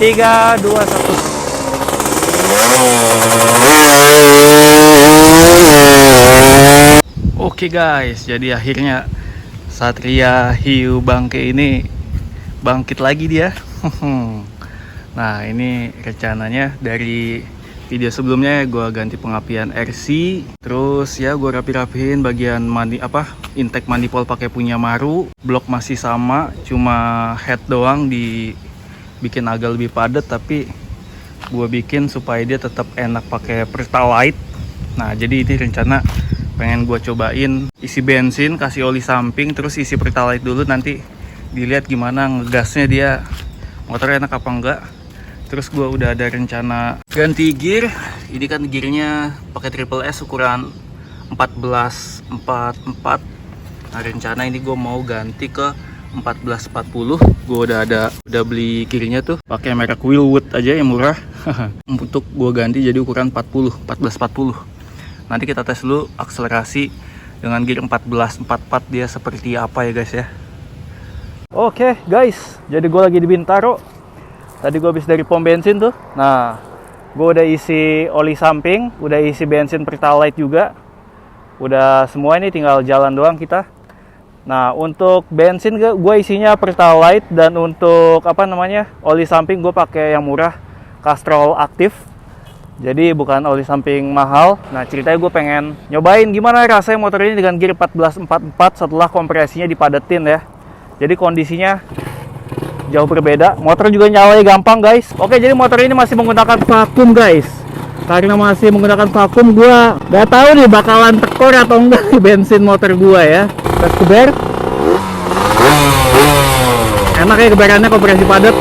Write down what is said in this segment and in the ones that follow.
3, 2, 1. Oke guys, jadi akhirnya Satria Hiu Bangke ini bangkit lagi dia. Nah, ini rencananya dari video sebelumnya gue ganti pengapian RC, terus ya gue rapi-rapihin bagian intake manifold pakai punya Maru. Blok masih sama, cuma head doang dibikin agak lebih padat, tapi gue bikin supaya dia tetap enak pakai Pertalite. Nah, jadi ini rencana pengen gue cobain isi bensin, kasih oli samping, terus isi Pertalite dulu, nanti dilihat gimana ngegasnya dia, motornya enak apa enggak. Terus gue udah ada rencana ganti gear. Ini kan gearnya pakai Triple S ukuran 1444. Nah, rencana ini gue mau ganti ke 1440. Gue udah beli gearnya tuh pakai merek Willwood aja yang murah. Untuk gue ganti jadi ukuran 1440. Nanti kita tes dulu akselerasi dengan gear 1444 dia seperti apa ya guys ya. Oke guys, jadi gue lagi di Bintaro. Tadi gue habis dari pom bensin tuh. Nah, gue udah isi oli samping, udah isi bensin Pertalite juga. Udah semua, ini tinggal jalan doang kita. Nah, untuk bensin gue isinya Pertalite, dan untuk oli samping gue pakai yang murah, Castrol Aktif. Jadi bukan oli samping mahal. Nah, ceritanya gue pengen nyobain gimana rasanya motor ini dengan gear 1444 setelah kompresinya dipadetin ya. Jadi kondisinya jauh berbeda. Motor juga nyalanya gampang guys. Oke, jadi motor ini masih menggunakan vakum guys. Karena masih menggunakan vakum, gua gak tahu nih bakalan tekor atau enggak di bensin motor gua ya. Tes keber. Enak ya keberannya, kompresi padat.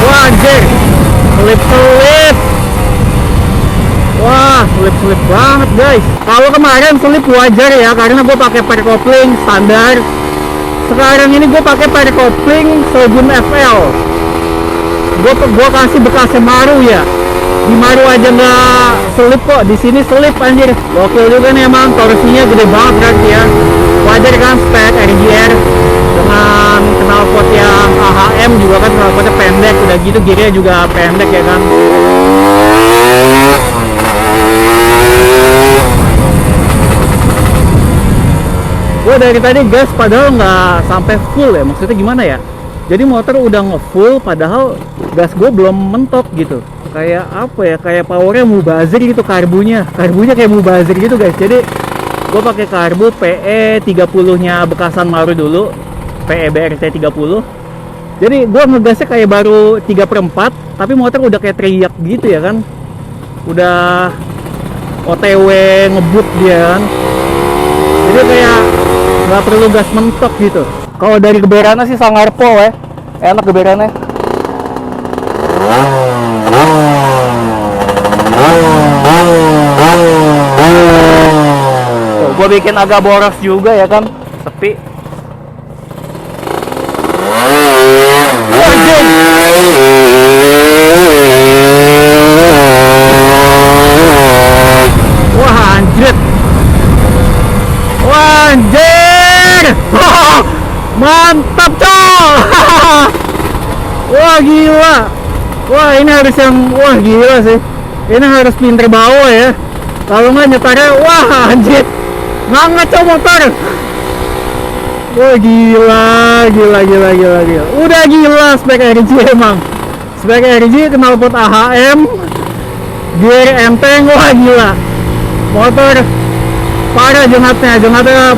Wah anjir, selip-selip. Wah, selip-selip banget guys. Kalau kemarin selip wajar ya, karena gue pakai pair kopling standar. Sekarang ini gue pakai pair kopling Shogun FL. Gue kasih bekasnya Maru ya. Di Maru aja nggak selip kok, di sini selip anjir. Gokil juga nih, emang torsinya gede banget berarti ya. Wajar kan spek RGR dengan knalpot yang AHM juga kan, knalpotnya pendek, udah gitu gearnya juga pendek ya kan. Gue dari tadi gas padahal nggak sampai full ya, maksudnya gimana ya, jadi motor udah nge-full padahal gas gue belum mentok gitu. Kayak apa ya, kayak powernya mubazir gitu, karbunya kayak mubazir gitu guys. Jadi gue pakai karbu PE 30 nya bekasan Maru dulu, PE BRT 30. Jadi gue ngegasnya kayak baru 3/4, tapi motor udah kayak teriak gitu ya kan, udah OTW ngebut dia kan. Jadi kayak nggak perlu gas mentok gitu. Kalau dari geberannya sih sangar po ya, enak geberannya. Tuh, gue bikin agak boros juga ya kan, sepi. Wah anjir. Wah anjir. Mantap coy. Wah gila. Wah ini harus yang, wah gila sih. Ini harus pinter bawa ya. Kalau nggak nyetarnya, wah anjir, ngangat coy motor. Wah gila. Udah gila spek RG emang. Spek RG, knalpot AHM, gear enteng, wah gila. Motor parah, jengatnya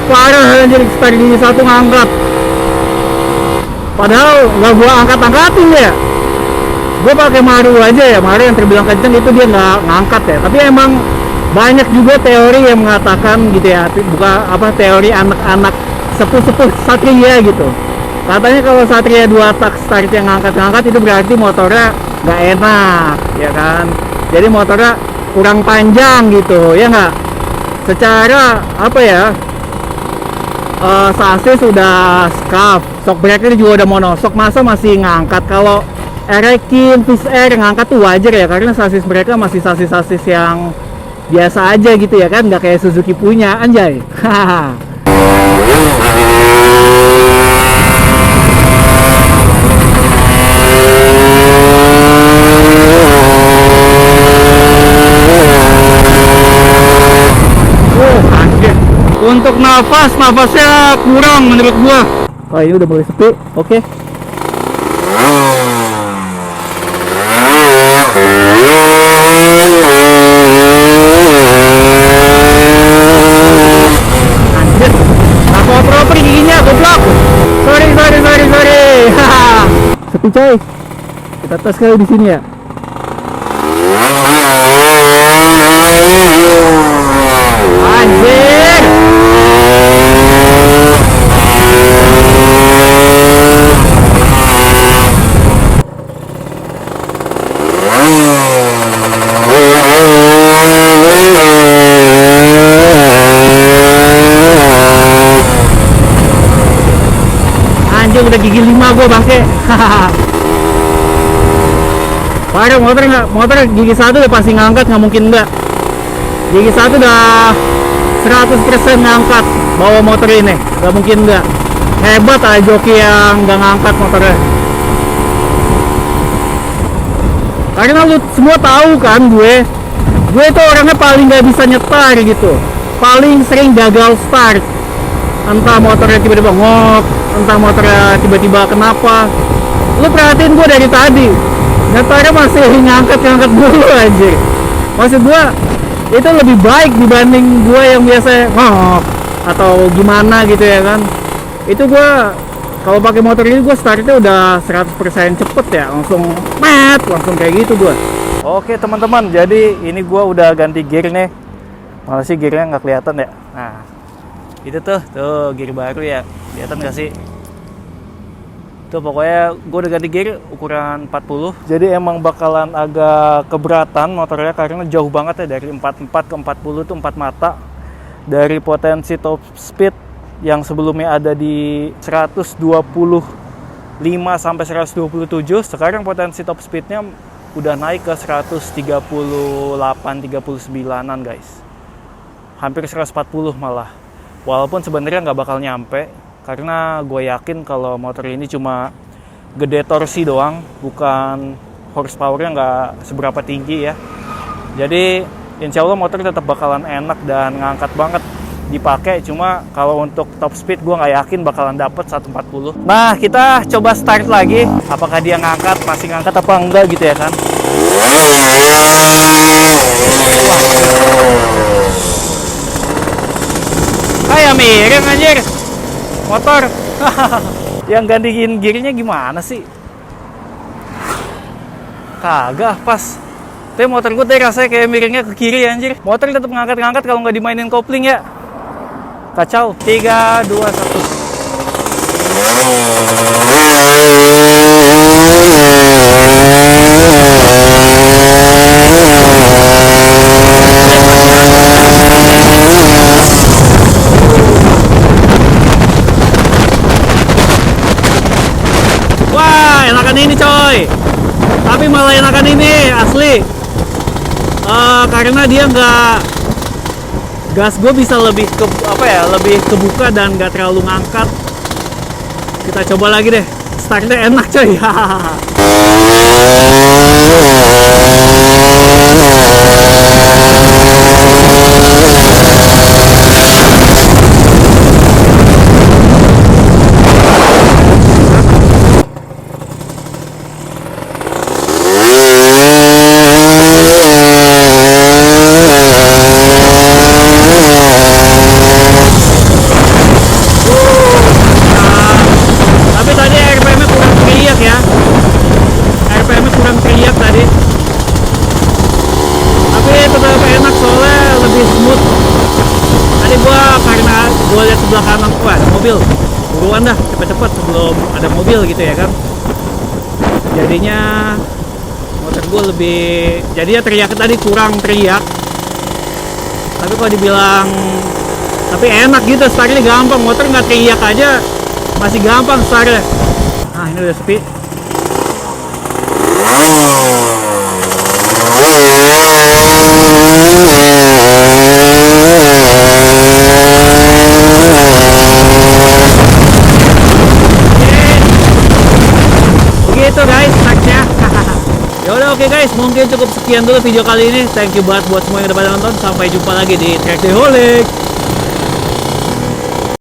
parah anjir, start gigi satu ngangkat. Padahal nggak gua angkat-angkatin ya. Gue pakai Maru aja ya, Maru yang terbilang kenceng itu dia nggak ngangkat ya. Tapi emang banyak juga teori yang mengatakan gitu ya, teori anak-anak sepuh-sepuh Satria gitu. Katanya kalau Satria 2 tak start yang ngangkat-ngangkat itu berarti motornya nggak enak ya kan. Jadi motornya kurang panjang gitu ya nggak. Secara sasis sudah scuff, shock breaker juga udah monoshock, masa masih ngangkat? Kalau Erekin, Fish Air ngangkat tuh wajar ya, karena sasis mereka masih sasis yang biasa aja gitu ya kan, nggak kayak Suzuki punya, anjay. Untuk nafasnya kurang menurut gua. Oh, ini udah mulai sepi. Oke. Anjir, aku oper giginya, goblok. Sorry. Sepi coy. Kita tes kali di sini ya. Anjir. Anjir, udah gigi 5 gua bangke. Parah, motor gigi 1 udah pasti ngangkat, nggak mungkin enggak. Gigi 1 udah 100% ngangkat bawa motor ini, nggak mungkin enggak. Hebat aja joki yang nggak ngangkat motornya. Karena lu semua tahu kan, gue itu orangnya paling nggak bisa nyetar gitu, paling sering gagal start. Entah motornya tiba-tiba ngok, entah motornya tiba-tiba kenapa. Lu perhatiin gue dari tadi, nyetarnya masih ngangkat dulu anjir. Maksud gue itu lebih baik dibanding gue yang biasa ngok atau gimana gitu ya kan. Itu gue kalau pakai motor ini gue startnya udah 100% cepet ya, langsung langsung kayak gitu gue. Oke teman-teman, jadi ini gue udah ganti gear nih. Malah sih gearnya nggak kelihatan ya. Nah itu tuh gear baru ya, kelihatan nggak sih? Tuh pokoknya gue udah ganti gear ukuran 40. Jadi emang bakalan agak keberatan motornya karena jauh banget ya, dari 44 ke 40 tuh 4 mata. Dari potensi top speed yang sebelumnya ada di 125 sampai 127, sekarang potensi top speednya udah naik ke 138-39an guys. Hampir 140 malah. Walaupun sebenarnya nggak bakal nyampe, karena gue yakin kalau motor ini cuma gede torsi doang, bukan horsepower-nya nggak seberapa tinggi ya. Jadi insya Allah motor tetap bakalan enak dan ngangkat banget dipakai. Cuma kalau untuk top speed gue nggak yakin bakalan dapet 140. Nah kita coba start lagi, apakah dia ngangkat, masih ngangkat apa enggak gitu ya kan. Kayak miring anjir motor. Yang gantiin gearnya gimana sih? Kagak pas. Tapi motor gue tadi rasanya kayak miringnya ke kiri anjir. Motor tetap ngangkat-ngangkat kalau nggak dimainin kopling ya. Kacau. 3, 2, 1. Wah, enakan ini coy. Tapi malah enakan ini asli. Karena dia nggak, gas gue bisa lebih ke lebih kebuka dan nggak terlalu ngangkat. Kita coba lagi deh, startnya enak coy. Sebelah kanan, wah ada mobil, buruan dah cepet-cepet sebelum ada mobil gitu ya kan. Jadinya motor gue jadinya teriak tadi kurang teriak. Tapi kalau dibilang, tapi enak gitu, startnya gampang, motor nggak teriak aja masih gampang startnya. Nah ini udah sepi. guys, mungkin cukup sekian dulu video kali ini. Thank you banget buat semua yang udah pada nonton. Sampai jumpa lagi di Trackaholic.